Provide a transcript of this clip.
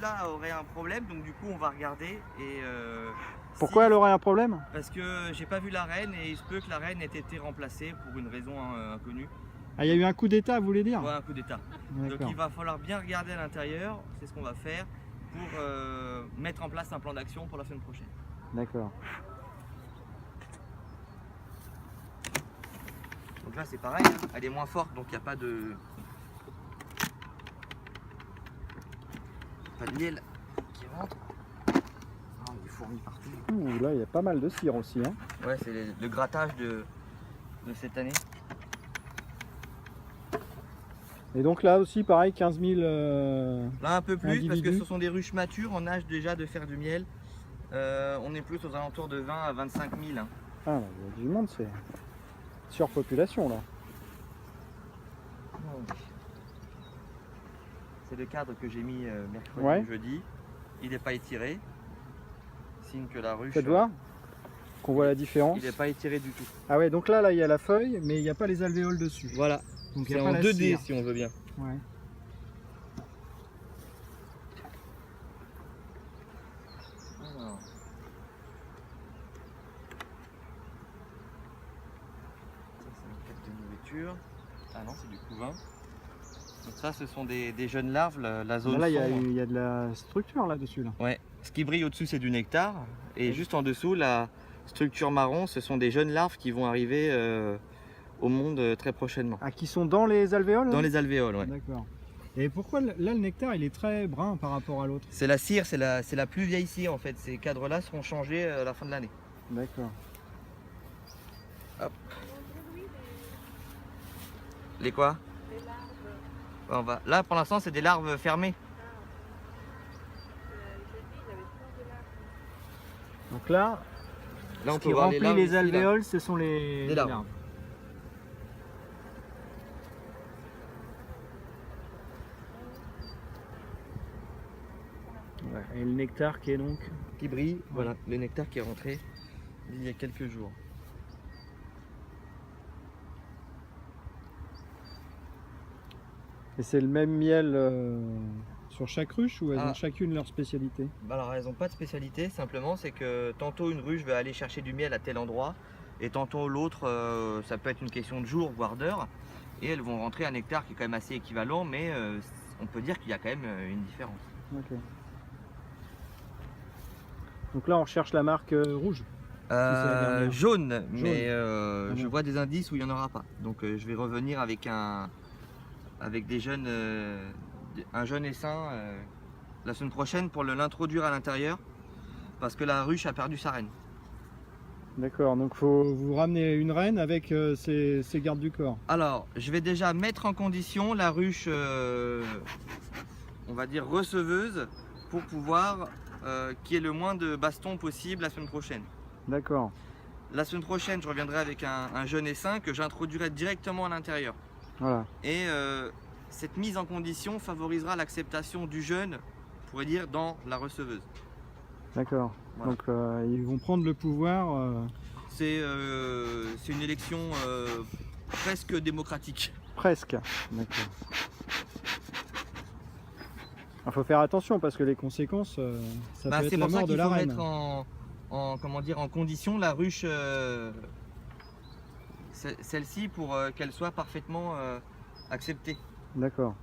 Là aurait un problème, donc du coup on va regarder et Pourquoi elle aurait un problème? parce que j'ai pas vu la reine et il se peut que la reine ait été remplacée pour une raison inconnue. Ah, il y a eu un coup d'état, vous voulez dire? Ouais, un coup d'état. Donc D'accord. il va falloir bien regarder à l'intérieur, c'est ce qu'on va faire pour mettre en place un plan d'action pour la semaine prochaine. D'accord. Donc là c'est pareil, hein, elle est moins forte donc il n'y a pas de miel qui rentre. Oh, il est fourmi partout. Ouh, là, il y a pas mal de cire aussi, hein. Ouais, c'est le grattage de cette année. Et donc là aussi, pareil, 15 000 Là un peu plus individus. parce que ce sont des ruches matures en âge déjà de faire du miel. On est plus aux alentours de 20 à 25 000. Hein. Ah, il y a du monde, c'est surpopulation là. C'est le cadre que j'ai mis mercredi Ouais. ou jeudi. Il n'est pas étiré. Signe que la ruche. Faites voir qu'on voit la différence. Il n'est pas étiré du tout. Ah ouais, donc là, il y a la feuille, mais il n'y a pas les alvéoles dessus. Voilà. Donc il C'est y a pas en la 2D cire. si on veut bien. Ouais. Alors. Ça c'est une quête de nourriture. Ah non, c'est du couvain. Donc ça ce sont des jeunes larves, la zone Là, il sombre. y a de la structure là-dessus. Là. Ouais. Ce qui brille au-dessus c'est du nectar. Et juste en dessous, la structure marron, ce sont des jeunes larves qui vont arriver au monde très prochainement. Ah, qui sont dans les alvéoles? Dans là les alvéoles, ouais. D'accord. Et pourquoi là, le nectar, il est très brun par rapport à l'autre? C'est la cire, c'est la plus vieille cire en fait. Ces cadres-là seront changés à la fin de l'année. D'accord. Hop. Les quoi? Les larves. On va... Là pour l'instant c'est des larves fermées. Jeudi, il y avait plein de larves. Donc là, Là on ce peut qui voir remplit les larves. les ici, là. alvéoles, ce sont les larves. larves. Ouais. Et le nectar qui est donc... Qui brille, voilà, le nectar qui est rentré il y a quelques jours. Et c'est le même miel sur chaque ruche ou elles Ah. ont chacune leur spécialité? Bah alors elles n'ont pas de spécialité, simplement c'est que tantôt une ruche va aller chercher du miel à tel endroit et tantôt l'autre, ça peut être une question de jours voire d'heures et elles vont rentrer un nectar qui est quand même assez équivalent mais on peut dire qu'il y a quand même une différence. Ok. Donc là on recherche la marque rouge. c'est la dernière. Jaune, mais Ah je non. vois des indices où il n'y en aura pas. Donc je vais revenir avec des jeunes, un jeune essaim la semaine prochaine pour l'introduire à l'intérieur parce que la ruche a perdu sa reine. D'accord, donc faut vous ramener une reine avec ses gardes du corps. Alors, je vais déjà mettre en condition la ruche, on va dire receveuse, pour pouvoir qu'il y ait le moins de bastons possible la semaine prochaine. D'accord. La semaine prochaine, je reviendrai avec un jeune essaim que j'introduirai directement à l'intérieur. Voilà. Et cette mise en condition favorisera l'acceptation du jeune, on pourrait dire, dans la receveuse. D'accord. Voilà. Donc ils vont prendre le pouvoir. C'est une élection presque démocratique. Presque. D'accord. Il faut faire attention parce que les conséquences, ça peut C'est être la pour ça mort de qu'il la faut reine. mettre comment dire, en condition la ruche, celle-ci, pour qu'elle soit parfaitement acceptée. D'accord.